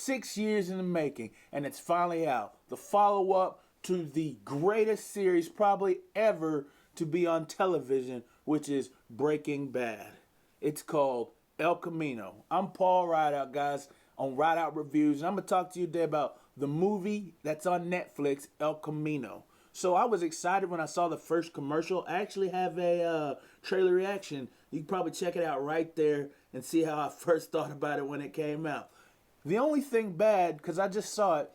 6 years in the making, and it's finally out. The follow-up to the greatest series probably ever to be on television, which is Breaking Bad. It's called El Camino. I'm Paul Rideout, guys, on Rideout Reviews, and I'm going to talk to you today about the movie that's on Netflix, El Camino. So I was excited when I saw the first commercial. I actually have a trailer reaction. You can probably check it out right there and see how I first thought about it when it came out. The only thing bad, because I just saw it,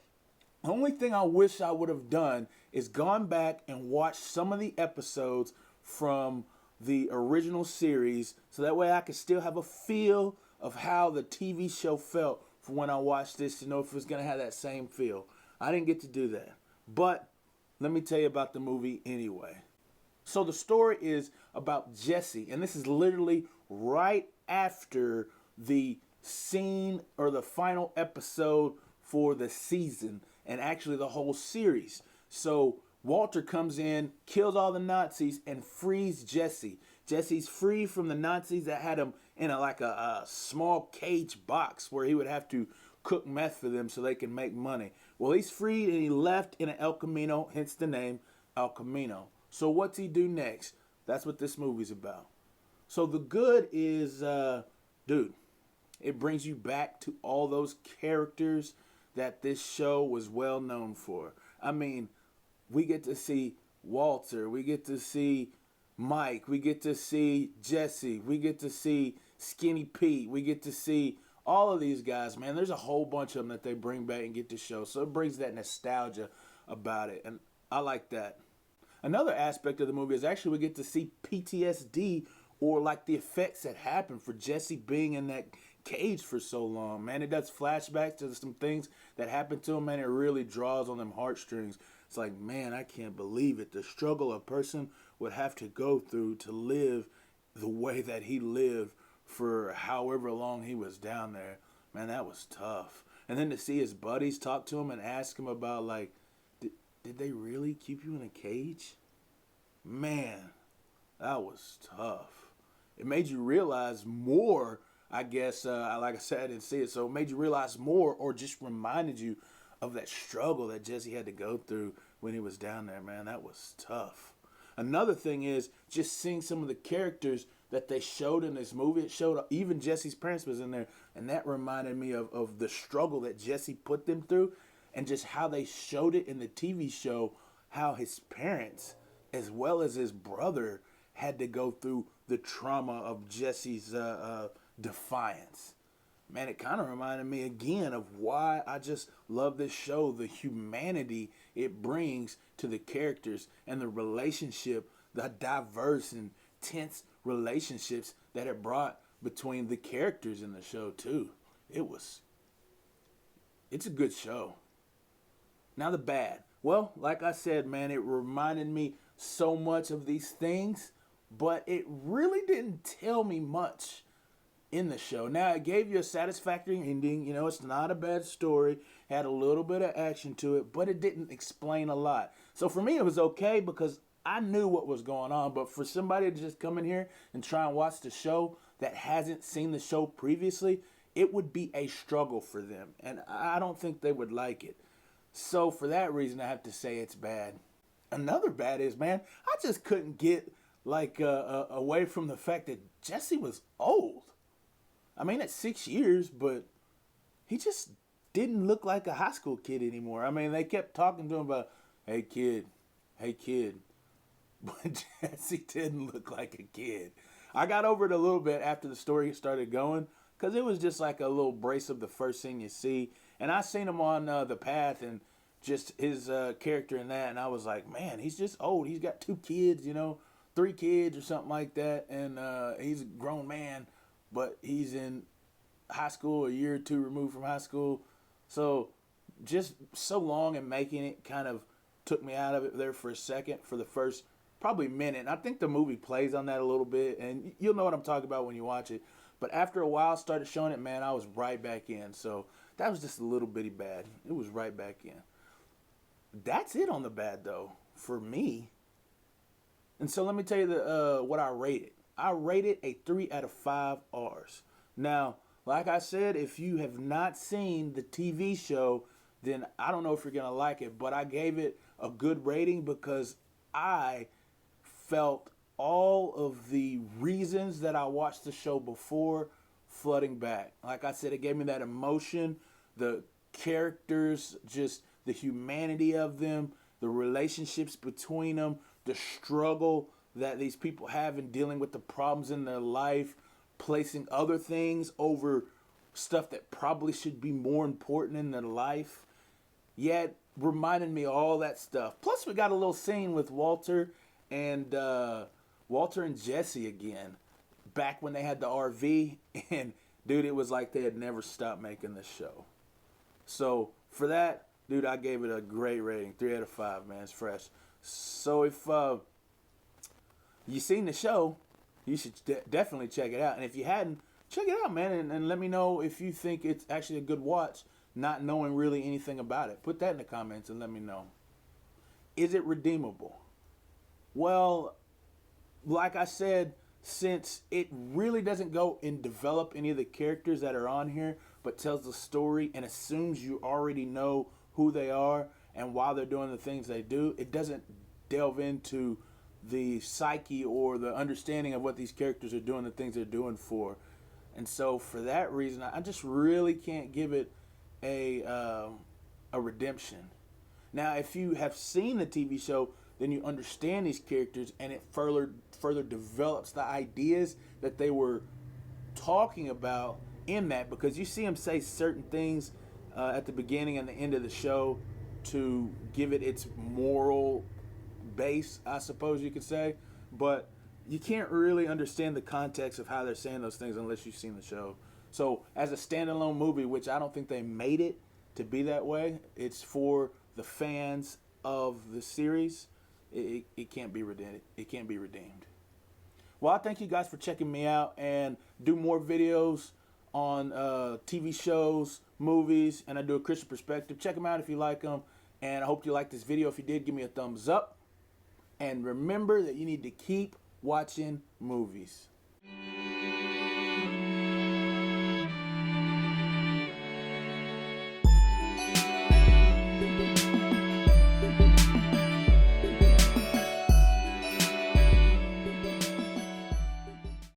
the only thing I wish I would have done is gone back and watched some of the episodes from the original series, so that way I could still have a feel of how the TV show felt for when I watched this, to know if it was going to have that same feel. I didn't get to do that. But let me tell you about the movie anyway. So the story is about Jesse, and this is literally right after the scene or the final episode for the season, and actually the whole series. So Walter comes in, kills all the Nazis, and frees Jesse. Jesse's free from the Nazis that had him in a small cage box where he would have to cook meth for them so they can make money. Well, he's freed and he left in an El Camino, hence the name El Camino. So what's he do next? That's what this movie's about. So the good is, dude, it brings you back to all those characters that this show was well known for. I mean, we get to see Walter, we get to see Mike, we get to see Jesse, we get to see Skinny Pete, we get to see all of these guys, man. There's a whole bunch of them that they bring back and get to show. So it brings that nostalgia about it, and I like that. Another aspect of the movie is actually we get to see PTSD, or like the effects that happen for Jesse being in that cage for so long, man. It does flashbacks to some things that happened to him, man. It really draws on them heartstrings. It's like, man, I can't believe it. The struggle a person would have to go through to live the way that he lived for however long he was down there. Man, that was tough. And then to see his buddies talk to him and ask him about, like, did they really keep you in a cage? Man, that was tough. It made you realize more, I guess, like I said, I didn't see it, so it made you realize more, or just reminded you of that struggle that Jesse had to go through when he was down there, man. That was tough. Another thing is just seeing some of the characters that they showed in this movie. It showed even Jesse's parents was in there, and that reminded me of the struggle that Jesse put them through, and just how they showed it in the TV show, how his parents, as well as his brother, had to go through the trauma of Jesse's defiance. Man, it kind of reminded me again of why I just love this show, the humanity it brings to the characters and the relationship, the diverse and tense relationships that it brought between the characters in the show too. It's a good show. Now the bad. Well, like I said, man, it reminded me so much of these things, but it really didn't tell me much in the show. Now, it gave you a satisfactory ending. You know, it's not a bad story. Had a little bit of action to it, but it didn't explain a lot. So for me, it was okay because I knew what was going on. But for somebody to just come in here and try and watch the show that hasn't seen the show previously, it would be a struggle for them. And I don't think they would like it. So for that reason, I have to say it's bad. Another bad is, man, I just couldn't get away from the fact that Jesse was old. I mean, at 6 years, but he just didn't look like a high school kid anymore. I mean, they kept talking to him about, hey kid. But Jesse didn't look like a kid. I got over it a little bit after the story started going, because it was just like a little brace of the first thing you see. And I seen him on The Path and just his character in that, and I was like, man, he's just old. He's got 2 kids, 3 kids or something like that, and he's a grown man, but he's in high school, a year or 2 removed from high school. So just so long in making it kind of took me out of it there for a second, for the first probably minute. And I think the movie plays on that a little bit, and you'll know what I'm talking about when you watch it. But after a while, started showing it, man, I was right back in. So that was just a little bitty bad. It was right back in. That's it on the bad, though, for me. And so let me tell you what I rated. I rated a 3 out of 5 R's. Now, Like I said, if you have not seen the TV show, then I don't know if you're going to like it, but I gave it a good rating because I felt all of the reasons that I watched the show before flooding back. Like I said, it gave me that emotion, the characters, just the humanity of them, the relationships between them, the struggle that these people have in dealing with the problems in their life, placing other things over stuff that probably should be more important in their life. Yet reminded me of all that stuff. Plus, we got a little scene with Walter and Jesse again, back when they had the RV, and dude, it was like they had never stopped making the show. So for that, dude, I gave it a great rating, 3 out of 5, man. It's fresh. So if you seen the show, you should definitely check it out. And if you hadn't, check it out, man, and let me know if you think it's actually a good watch, not knowing really anything about it. Put that in the comments and let me know. Is it redeemable? Well, like I said, since it really doesn't go and develop any of the characters that are on here, but tells the story and assumes you already know who they are and why they're doing the things they do, it doesn't delve into the psyche or the understanding of what these characters are doing, the things they're doing for. And so for that reason, I just really can't give it a redemption. Now, if you have seen the TV show, then you understand these characters, and it further develops the ideas that they were talking about in that, because you see them say certain things at the beginning and the end of the show to give it its moral base, I suppose you could say. But you can't really understand the context of how they're saying those things unless you've seen the show. So as a standalone movie, which I don't think they made it to be that way, it's for the fans of the series. It can't be redeemed. It can't be redeemed. Well, I thank you guys for checking me out, and do more videos on TV shows, movies, and I do a Christian perspective. Check them out if you like them, and I hope you like this video. If you did, give me a thumbs up, and remember that you need to keep watching movies.